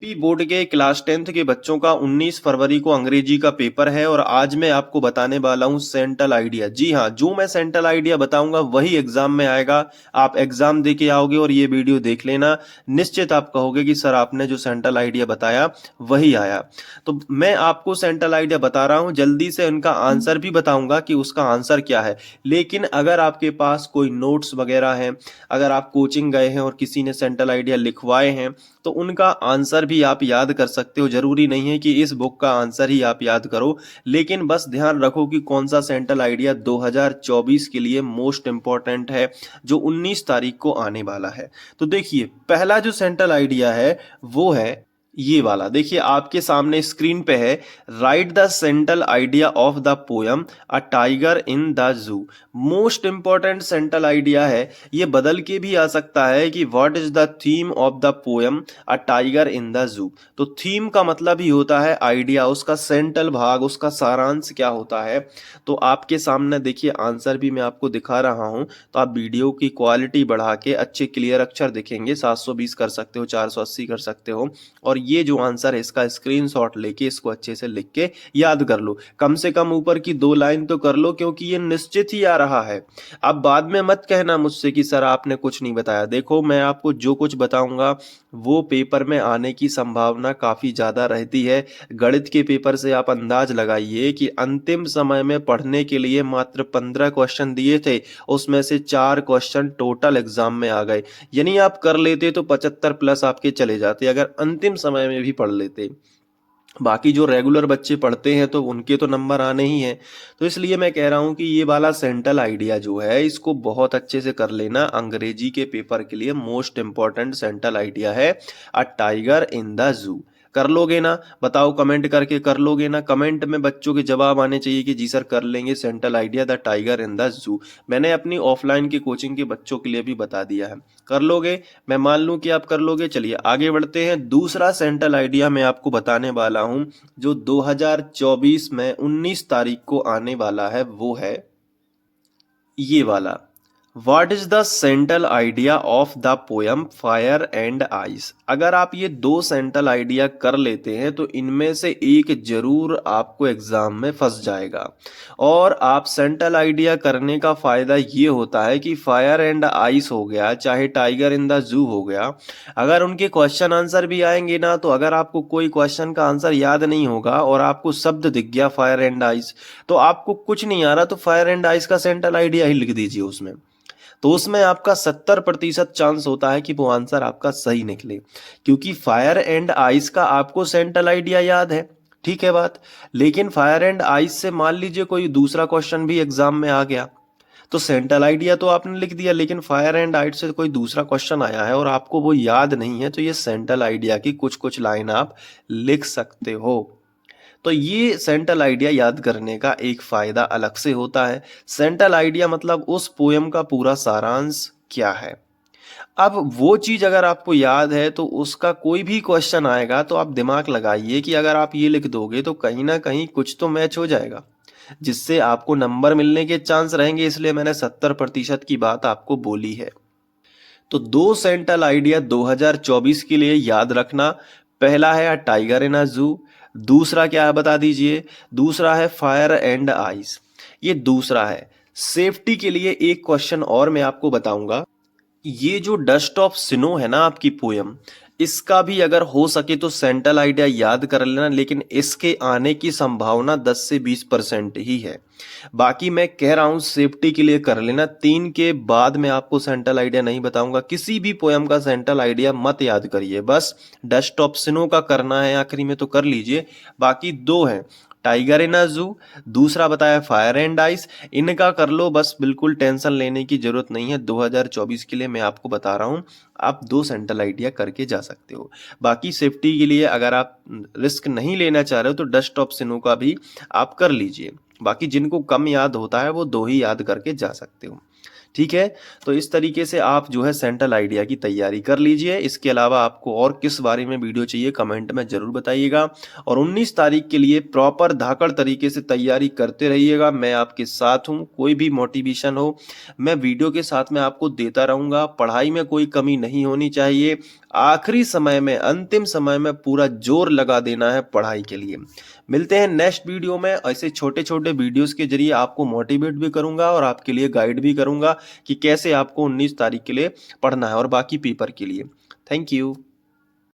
P board के class 10th के बच्चों का 19 फरवरी को अंग्रेजी का पेपर है और आज मैं आपको बताने वाला हूं सेंट्रल आइडिया। जी हाँ, जो मैं सेंट्रल आइडिया बताऊंगा वही एग्जाम में आएगा। आप एग्जाम दे के आओगे और ये वीडियो देख लेना, निश्चित आप कहोगे कि सर आपने जो सेंट्रल आइडिया बताया वही आया। तो मैं आपको सेंट्रल आइडिया बता रहा हूं, जल्दी से उनका आंसर भी बताऊंगा कि उसका आंसर क्या है। लेकिन अगर आपके पास कोई नोट्स वगैरह हैं, अगर आप कोचिंग गए हैं और किसी ने सेंट्रल आइडिया लिखवाए हैं तो उनका आंसर भी आप याद कर सकते हो। जरूरी नहीं है कि इस बुक का आंसर ही आप याद करो, लेकिन बस ध्यान रखो कि कौन सा सेंट्रल आइडिया 2024 के लिए मोस्ट इंपॉर्टेंट है, जो 19 तारीख को आने वाला है। तो देखिए, पहला जो सेंट्रल आइडिया है वो है ये वाला। देखिए आपके सामने स्क्रीन पे है, right the central idea of the poem a tiger in the zoo. Most important central idea है। ये बदल के भी आ सकता है कि what is the theme of the poem a tiger in the zoo. तो थीम का मतलब ही होता है आइडिया, उसका सेंट्रल भाग, उसका सारांश क्या होता है। तो आपके सामने देखिए आंसर भी मैं आपको दिखा रहा हूं, तो आप वीडियो की क्वालिटी बढ़ा के अच्छे क्लियर अक्षर दिखेंगे, 720 कर सकते हो, 480 कर सकते हो। और ये जो आंसर है इसका स्क्रीनशॉट लेके इसको अच्छे से लिख के याद कर लो। कम से कम ऊपर की 2 लाइन तो कर लो, क्योंकि ये निश्चित ही आ रहा है। अब बाद में मत कहना मुझसे कि सर आपने कुछ नहीं बताया। देखो, मैं आपको जो कुछ बताऊंगा वो पेपर में आने की संभावना काफी ज्यादा रहती है। गणित के पेपर से आप अंदाज लगाइए कि अंतिम समय में पढ़ने के लिए मात्र 15 क्वेश्चन दिए थे, उसमें से 4 क्वेश्चन टोटल एग्जाम में आ गए। यानी आप कर लेते तो 75 प्लस आपके चले जाते अगर अंतिम समय में भी पढ़ लेते। बाकी जो रेगुलर बच्चे पढ़ते हैं तो उनके तो नंबर आने ही हैं। तो इसलिए मैं कह रहा हूं कि ये वाला सेंट्रल आइडिया जो है इसको बहुत अच्छे से कर लेना। अंग्रेजी के पेपर के लिए मोस्ट इंपॉर्टेंट सेंट्रल आइडिया है a tiger in the zoo. कर लोगे ना? बताओ कमेंट करके, कर लोगे ना? कमेंट में बच्चों के जवाब आने चाहिए कि जी सर कर लेंगे central idea the tiger in the zoo. मैंने अपनी ऑफलाइन की कोचिंग के बच्चों के लिए भी बता दिया है। कर लोगे? मैं मान लूं कि आप कर लोगे। चलिए आगे बढ़ते हैं। दूसरा सेंट्रल आइडिया मैं आपको बताने वाला हूं जो 2024 में 19 तारीख को आने वाला है, वो है ये वाला। What is the central idea of the poem fire and ice. अगर आप ये 2 सेंट्रल आइडिया कर लेते हैं तो इनमें से एक जरूर आपको एग्जाम में फंस जाएगा। और आप सेंट्रल आइडिया करने का फायदा ये होता है कि फायर एंड आइस हो गया, चाहे टाइगर इन द जू हो गया, अगर उनके क्वेश्चन आंसर भी आएंगे ना, तो अगर आपको कोई क्वेश्चन का आंसर याद नहीं होगा और आपको शब्द दिख गया फायर एंड आइस, तो आपको कुछ नहीं आ रहा तो फायर एंड आइस का सेंट्रल आइडिया ही लिख दीजिए उसमें। तो उसमें आपका 70% चांस होता है कि वो आंसर आपका सही निकले, क्योंकि फायर एंड आइस का आपको सेंट्रल आइडिया याद है। ठीक है बात। लेकिन फायर एंड आइस से मान लीजिए कोई दूसरा क्वेश्चन भी एग्जाम में आ गया, तो सेंट्रल आइडिया तो आपने लिख दिया, लेकिन फायर एंड आइस से कोई दूसरा क्वेश्चन आया है और आपको वो याद नहीं है, तो ये सेंट्रल आइडिया की कुछ कुछ लाइन आप लिख सकते हो। तो ये सेंट्रल आइडिया याद करने का एक फायदा अलग से होता है। सेंट्रल आइडिया मतलब उस पोयम का पूरा सारांश क्या है। अब वो चीज अगर आपको याद है तो उसका कोई भी क्वेश्चन आएगा तो आप दिमाग लगाइए कि अगर आप ये लिख दोगे तो कहीं ना कहीं कुछ तो मैच हो जाएगा, जिससे आपको नंबर मिलने के चांस रहेंगे। इसलिए मैंने 70% की बात आपको बोली है। तो 2 सेंट्रल आइडिया 2024 के लिए याद रखना। पहला है टाइगर इन अ जू। दूसरा क्या है बता दीजिए? दूसरा है फायर एंड आइस। ये दूसरा है। सेफ्टी के लिए एक क्वेश्चन और मैं आपको बताऊंगा। ये जो डस्ट ऑफ स्नो है ना आपकी पोयम, इसका भी अगर हो सके तो सेंट्रल आइडिया याद कर लेना, लेकिन इसके आने की संभावना 10 से 20% ही है। बाकी मैं कह रहा हूं सेफ्टी के लिए कर लेना। 3 के बाद मैं आपको सेंट्रल आइडिया नहीं बताऊंगा। किसी भी पोयम का सेंट्रल आइडिया मत याद करिए, बस डस्ट ऑफ स्नो का करना है आखिरी में तो कर लीजिए। बाकी 2 हैं, टाइगर इन अ जू, दूसरा बताया फायर एंड आइस। इनका कर लो बस, बिल्कुल टेंशन लेने की जरूरत नहीं है। 2024 के लिए मैं आपको बता रहा हूं, आप 2 सेंट्रल आइडिया करके जा सकते हो। बाकी सेफ्टी के लिए अगर आप रिस्क नहीं लेना चाह रहे हो तो डस्ट ऑफ स्नो का भी आप कर लीजिए। बाकी जिनको कम याद होता है वो 2 ही याद करके जा सकते हो। ठीक है, तो इस तरीके से आप जो है सेंट्रल आइडिया की तैयारी कर लीजिए। इसके अलावा आपको और किस बारे में वीडियो चाहिए कमेंट में ज़रूर बताइएगा और 19 तारीख के लिए प्रॉपर धाकड़ तरीके से तैयारी करते रहिएगा। मैं आपके साथ हूँ, कोई भी मोटिवेशन हो मैं वीडियो के साथ में आपको देता रहूँगा। पढ़ाई में कोई कमी नहीं होनी चाहिए। आखिरी समय में, अंतिम समय में पूरा जोर लगा देना है पढ़ाई के लिए। मिलते हैं नेक्स्ट वीडियो में। ऐसे छोटे-छोटे वीडियोज़ के ज़रिए आपको मोटिवेट भी करूँगा और आपके लिए गाइड भी करूँगा कि कैसे आपको 19 तारीख के लिए पढ़ना है और बाकी पेपर के लिए। Thank you.